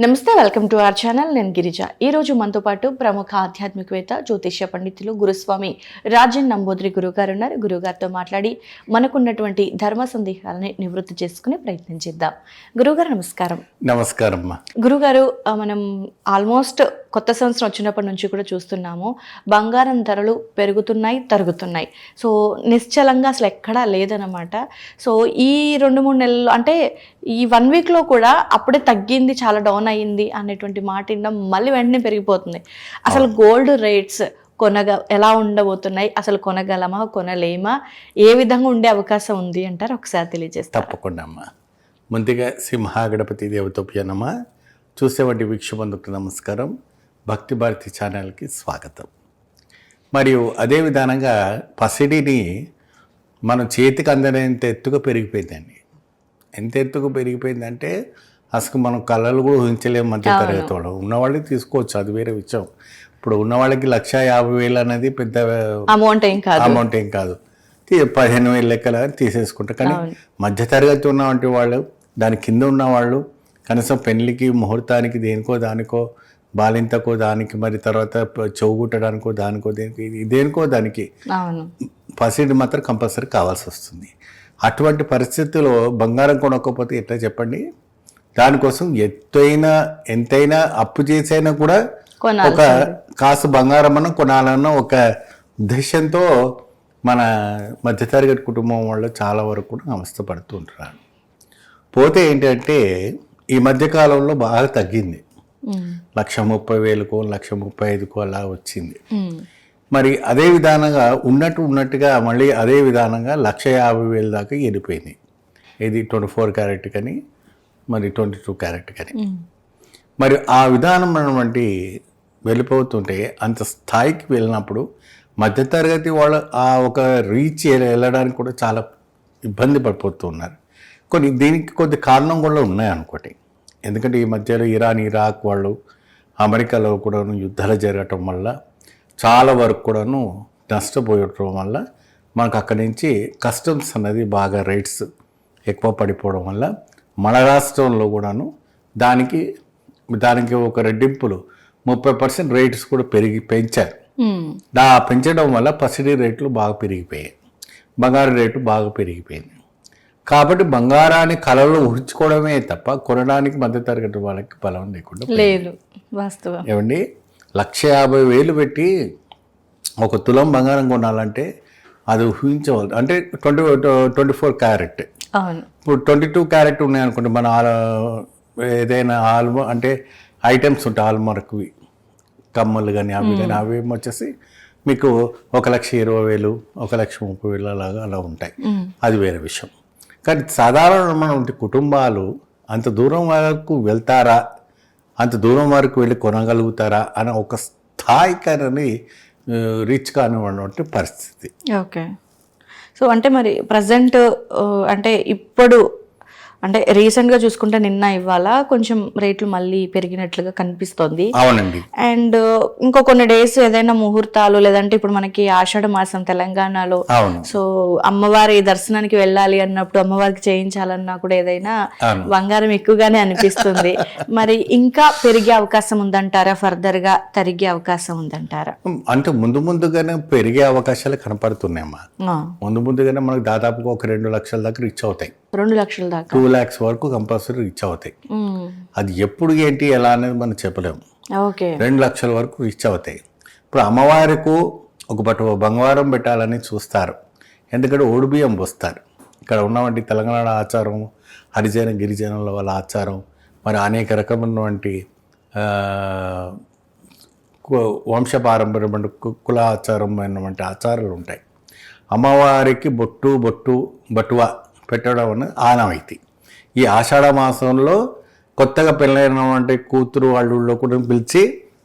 నమస్తే, welcome to our channel. నేను గిరిజ. ఈరోజు మనతో పాటు ప్రముఖ ఆధ్యాత్మికవేత్త, జ్యోతిష్య పండితులు గురుస్వామి రాజన్ నంబూద్రి గురుగారు ఉన్నారు. గురుగారితో మాట్లాడి మనకున్నటువంటి ధర్మ సందేహాలని నివృత్తి చేసుకునే ప్రయత్నం చేద్దాం. గురుగారు నమస్కారం. నమస్కారం. గురుగారు, మనం ఆల్మోస్ట్ కొత్త సంవత్సరం వచ్చినప్పటి నుంచి కూడా చూస్తున్నాము, బంగారం ధరలు పెరుగుతున్నాయి, తరుగుతున్నాయి. సో నిశ్చలంగా అసలు ఎక్కడా లేదనమాట. సో ఈ 2-3 నెలలు అంటే ఈ 1 వీక్లో కూడా అప్పుడే తగ్గింది, చాలా డౌన్ అయ్యింది అనేటువంటి మాట విన్నాం. మళ్ళీ వెంటనే పెరిగిపోతుంది. అసలు గోల్డ్ రేట్స్ ఎలా ఉండబోతున్నాయి, అసలు కొనగలమా, కొనలేమా, ఏ విధంగా ఉండే అవకాశం ఉంది అంటారు? ఒకసారి తెలియజేస్తారు. తప్పకుండా అమ్మా. ముందుగా సింహగణపతి దేవతోప్య నమ. చూసేవాటి వీక్షబంధుకు నమస్కారం. భక్తి భారతి ఛానల్కి స్వాగతం. మరియు అదే విధానంగా పసిడిని మనం చేతికి అందనంత ఎత్తుగా పెరిగిపోయిందండి. ఎంత ఎత్తుగా పెరిగిపోయిందంటే అసలు మనం కళలు కూడా ఊహించలేము. మధ్య తరగతి వాళ్ళు ఉన్నవాళ్ళకి తీసుకోవచ్చు, అది వేరే విషయం. ఇప్పుడు ఉన్నవాళ్ళకి 1,50,000 అనేది పెద్ద అమౌంట్ ఏం కాదు. 15,000 లెక్కల తీసేసుకుంటారు. కానీ మధ్యతరగతి ఉన్నవంటి వాళ్ళు, దాని కింద ఉన్నవాళ్ళు కనీసం పెళ్లికి ముహూర్తానికి దానికో బాలింతకో దానికి, మరి తర్వాత చెవుగుట్టడానికో దేనికో దానికి పసిడి మాత్రం కంపల్సరీ కావాల్సి వస్తుంది. అటువంటి పరిస్థితుల్లో బంగారం కొనకపోతే ఎట్లా చెప్పండి? దానికోసం ఎంతైనా అప్పు చేసైనా కూడా ఒక కాసు బంగారం అన్న కొనాలన్న ఒక ఉద్దేశంతో మన మధ్యతరగతి కుటుంబం వాళ్ళు చాలా వరకు కూడా అవస్థపడుతూ ఉంటారు. పోతే ఏంటంటే ఈ మధ్యకాలంలో బాగా తగ్గింది. 1,30,000కో 1,35,000కో అలా వచ్చింది. మరి అదే విధానంగా ఉన్నట్టుగా మళ్ళీ అదే విధానంగా 1,50,000 దాకా వెళ్ళిపోయింది. ఇది 24 క్యారెట్ కానీ, మరి 22 క్యారెట్ కానీ. మరి ఆ విధానం వంటి వెళ్ళిపోతుంటే అంత స్థాయికి వెళ్ళినప్పుడు మధ్యతరగతి వాళ్ళు ఆ ఒక రీచ్ వెళ్ళడానికి కూడా చాలా ఇబ్బంది పడిపోతున్నారు. దీనికి కొద్ది కారణం కూడా ఉన్నాయనుకోండి. ఎందుకంటే ఈ మధ్యలో ఇరాక్ వాళ్ళు, అమెరికాలో కూడాను యుద్ధాలు జరగటం వల్ల చాలా వరకు కూడాను నష్టపోయటం వల్ల మనకు అక్కడి నుంచి కస్టమ్స్ అన్నది బాగా రేట్స్ ఎక్కువ పడిపోవడం వల్ల మన రాష్ట్రంలో కూడాను దానికి ఒక రెట్టింపులు 30% రేట్స్ కూడా పెంచారు. పెంచడం వల్ల పసిడి రేట్లు బాగా పెరిగిపోయాయి, బంగారు రేటు బాగా పెరిగిపోయింది. కాబట్టి బంగారాన్ని కళలో ఊహించుకోవడమే తప్ప కొనడానికి మధ్యతరగతి వాళ్ళకి బలం లేకుండా లేదు. వాస్తవం ఏమండి, 1,50,000 పెట్టి ఒక తులం బంగారం కొనాలంటే అది ఊహించవద్దు. అంటే 24 క్యారెట్. ఇప్పుడు 22 క్యారెట్ ఉన్నాయనుకోండి, మన ఏదైనా అంటే ఐటమ్స్ ఉంటాయి హాల్మార్క్వి, కమ్మలు కానీ అవి కానీ, అవి వచ్చేసి మీకు 1,20,000, 1,30,000 అలా ఉంటాయి. అది వేరే విషయం. కానీ సాధారణమైన కుటుంబాలు అంత దూరం వరకు వెళ్తారా, అంత దూరం వరకు వెళ్ళి కొనగలుగుతారా అని ఒక స్థాయికని రీచ్ కానివ్వంటి పరిస్థితి. ఓకే. సో అంటే మరి ప్రజెంట్ అంటే ఇప్పుడు అంటే రీసెంట్గా చూసుకుంటే నిన్న ఇవాళ కొంచెం రేట్లు మళ్ళీ పెరిగినట్లుగా కనిపిస్తోంది. అవునండి. అండ్ ఇంకో కొన్ని డేస్ ఏదైనా ముహూర్తాలు, లేదంటే ఇప్పుడు మనకి ఆషాఢ మాసం తెలంగాణలో, సో అమ్మవారి దర్శనానికి వెళ్ళాలి అన్నప్పుడు, అమ్మవారికి చేయించాలన్నా కూడా ఏదైనా బంగారం ఎక్కువగానే అనిపిస్తుంది. మరి ఇంకా పెరిగే అవకాశం ఉందంటారా? ఫర్దర్ గా తరిగే అవకాశం ఉందంటారా? అంటే ముందుగానే పెరిగే అవకాశాలు కనపడుతున్నాయమ్మా. ముందుగానే మనకు దాదాపుగా ఒక 2 లక్షల దాకా రీచ్ అవుతాయి. 2 లక్షల దాకా, 2 lakhs వరకు కంపల్సరీ రీచ్ అవుతాయి. అది ఎప్పుడు ఏంటి ఎలా అనేది మనం చెప్పలేము. 2 లక్షల వరకు రీచ్ అవుతాయి. ఇప్పుడు అమ్మవారికి ఒక బంగారం పెట్టాలని చూస్తారు. ఎందుకంటే ఓడిబియ్యం పోస్తారు. ఇక్కడ ఉన్నవంటి తెలంగాణ ఆచారం, హరిజన గిరిజనుల వాళ్ళ ఆచారం, మరి అనేక రకమైనటువంటి వంశపారంపర్యమైన కుల ఆచారమైనటువంటి ఆచారాలు ఉంటాయి. అమ్మవారికి బొట్టువ పెట్టడం అనేది ఆనవాయితీ. ఈ ఆషాఢ మాసంలో కొత్తగా పెళ్ళైనటువంటి కూతురు వాళ్ళు కూడా పిలిచి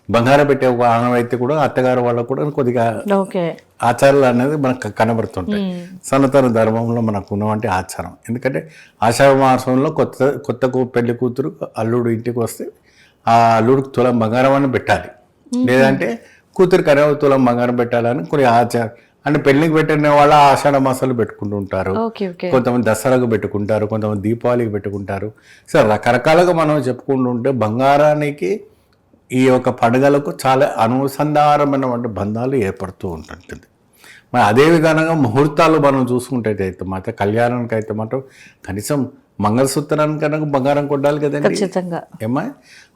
బంగారం పెట్టే ఒక ఆనవాయితీ కూడా అత్తగారు వాళ్ళకు కూడా కొద్దిగా ఆచారాలు అనేది మనకు కనబడుతుంటాయి. సనాతన ధర్మంలో మనకు ఉన్నటువంటి ఆచారం. ఎందుకంటే ఆషాఢ మాసంలో కొత్త పెళ్లి కూతురు అల్లుడు ఇంటికి వస్తే ఆ అల్లుడికి తులం బంగారం అని పెట్టాలి, లేదంటే కూతురికి 2 తులం బంగారం పెట్టాలని కొన్ని అంటే పెళ్లికి పెట్టిన వాళ్ళు ఆషాఢ మాసాలు పెట్టుకుంటూ ఉంటారు, ఓకే ఓకే. కొంతమంది దసరాకు పెట్టుకుంటారు, కొంతమంది దీపావళికి పెట్టుకుంటారు. సో రకరకాలుగా మనం చెప్పుకుంటుంటే బంగారానికి ఈ యొక్క పండుగలకు చాలా అనుసంధానమైనటువంటి బంధాలు ఏర్పడుతూ ఉంటుంటుంది. మరి అదే విధానంగా ముహూర్తాలు మనం చూసుకుంటే అయితే మాత్రం కళ్యాణానికి అయితే మాత్రం కనీసం మంగళసూత్రానికన్నా బంగారం కొట్టాలి కదండి. ఖచ్చితంగా. ఏమా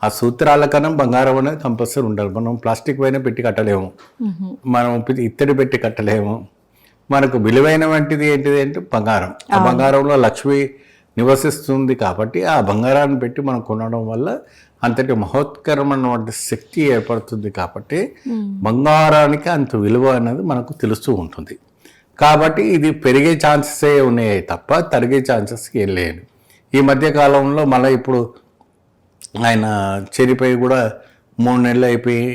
ఆ సూత్రాల కన్నా బంగారం అనేది కంపల్సరీ ఉండాలి. మనం ప్లాస్టిక్ పైన పెట్టి కట్టలేము, మనం ఇత్తడి పెట్టి కట్టలేము. మనకు విలువైన వంటిది ఏంటిది అంటే బంగారం. ఆ బంగారంలో లక్ష్మి నివసిస్తుంది కాబట్టి ఆ బంగారాన్ని పెట్టి మనం కొనడం వల్ల అంతటి మహోత్కరమైనటువంటి శక్తి ఏర్పడుతుంది. కాబట్టి బంగారానికి అంత విలువ అనేది మనకు తెలుస్తూ ఉంటుంది. కాబట్టి ఇది పెరిగే ఛాన్సెసే ఉన్నాయి తప్ప తరిగే ఛాన్సెస్ ఏం లేదు. ఈ మధ్య కాలంలో మళ్ళీ ఇప్పుడు ఆయన చనిపోయి కూడా 3 నెలలు అయిపోయి,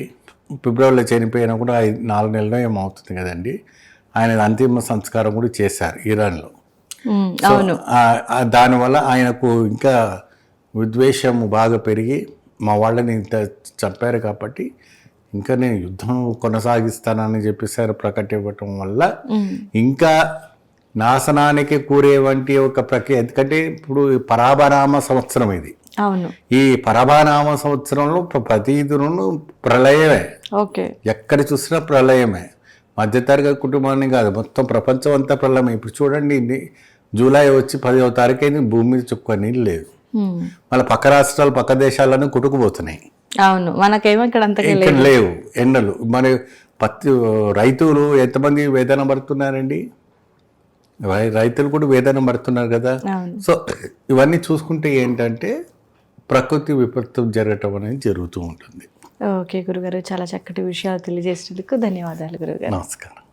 ఫిబ్రవరిలో చనిపోయినా కూడా 4 నెలలు ఏమవుతుంది కదండి. ఆయన అంతిమ సంస్కారం కూడా చేశారు ఇరాన్లో. అవును. దానివల్ల ఆయనకు ఇంకా విద్వేషం బాగా పెరిగి మా వాళ్ళని ఇంత చంపారు కాబట్టి ఇంకా నేను యుద్ధం కొనసాగిస్తానని చెప్పేసారు ప్రకటివ్వటం వల్ల ఇంకా నాశనానికి కూరే వంటి ఒక ప్రక్రియ. ఎందుకంటే ఇప్పుడు పరాభనామ సంవత్సరం ఇది. అవును. ఈ పరాభనామ సంవత్సరంలో ప్రతిదినూ ప్రళయమే. ఓకే. ఎక్కడ చూసినా ప్రళయమే. మధ్యతరగతి కుటుంబాన్ని కాదు, మొత్తం ప్రపంచం అంతా ప్రళయమే. ఇప్పుడు చూడండి, జూలై వచ్చి 10వ తారీఖు అయింది, భూమి మీద చుక్క నీళ్ళు లేదు. మళ్ళీ పక్క రాష్ట్రాలు పక్క దేశాలను కొట్టుకుపోతున్నాయి. అవును, మనకేమో ఇక్కడ ఇక్కడ లేవు ఎండలు. మరి రైతులు ఎంతమంది వేదన పడుతున్నారండి. రైతులు కూడా వేదన పడుతున్నారు కదా. సో ఇవన్నీ చూసుకుంటే ఏంటంటే ప్రకృతి విపత్తు జరగటం అనేది జరుగుతూ ఉంటుంది. ఓకే గురుగారు, చాలా చక్కటి విషయాలు తెలియజేసినందుకు ధన్యవాదాలు గురుగారు. నమస్కారం.